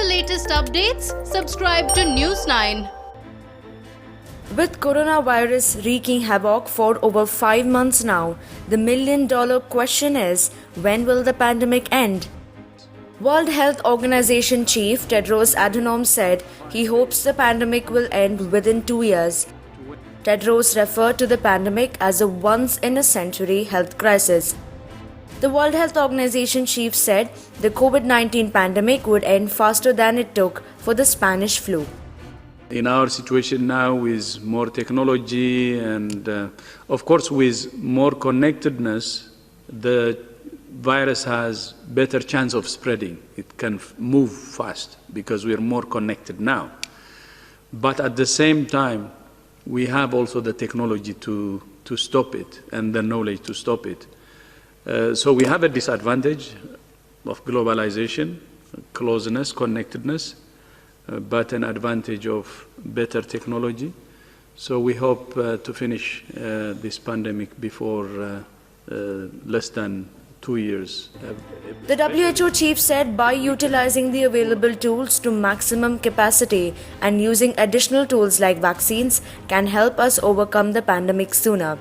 latest updates, subscribe to News9. With coronavirus wreaking havoc for over 5 months now, the million-dollar question is, when will the pandemic end? World Health Organization Chief Tedros Adhanom said he hopes the pandemic will end within 2 years. Tedros referred to the pandemic as a once-in-a-century health crisis. The World Health Organization chief said the COVID-19 pandemic would end faster than it took for the Spanish flu. In our situation now, with more technology and, of course, with more connectedness, the virus has better chance of spreading. It can move fast because we are more connected now. But at the same time, we have also the technology to stop it and the knowledge to stop it. So we have a disadvantage of globalization, closeness, connectedness, but an advantage of better technology. So we hope to finish this pandemic before less than 2 years. The WHO chief said by utilizing the available tools to maximum capacity and using additional tools like vaccines can help us overcome the pandemic sooner.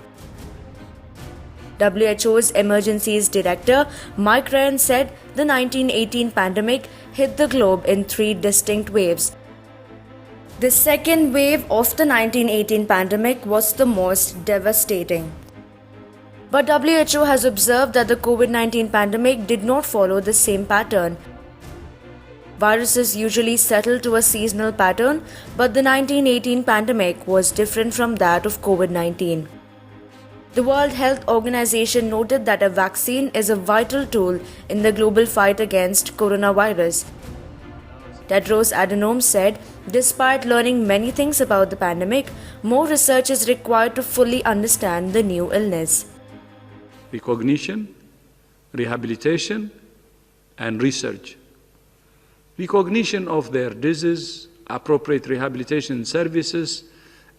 WHO's Emergencies Director Mike Ryan said the 1918 pandemic hit the globe in 3 distinct waves. The second wave of the 1918 pandemic was the most devastating. But WHO has observed that the COVID-19 pandemic did not follow the same pattern. Viruses usually settle to a seasonal pattern, but the 1918 pandemic was different from that of COVID-19. The World Health Organization noted that a vaccine is a vital tool in the global fight against coronavirus. Tedros Adhanom said, despite learning many things about the pandemic, more research is required to fully understand the new illness. Recognition, rehabilitation, and research. Recognition of their disease, appropriate rehabilitation services,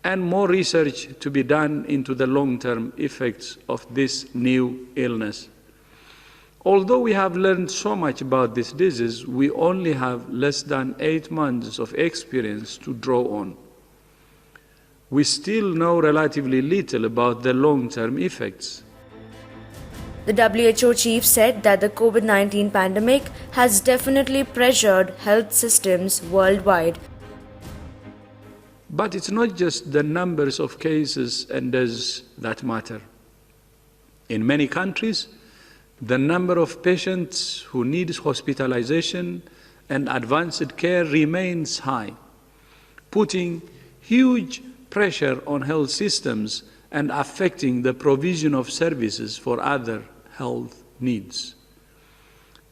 and more research to be done into the long-term effects of this new illness. Although we have learned so much about this disease, we only have less than 8 months of experience to draw on. We still know relatively little about the long-term effects. The WHO chief said that the COVID-19 pandemic has definitely pressured health systems worldwide. But it's not just the numbers of cases and deaths that matter. In many countries, the number of patients who need hospitalization and advanced care remains high, putting huge pressure on health systems and affecting the provision of services for other health needs.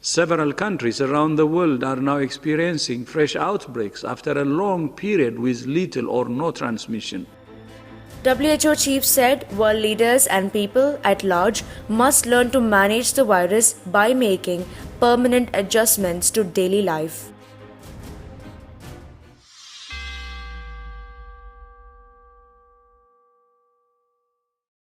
Several countries around the world are now experiencing fresh outbreaks after a long period with little or no transmission. WHO chief said world leaders and people at large must learn to manage the virus by making permanent adjustments to daily life.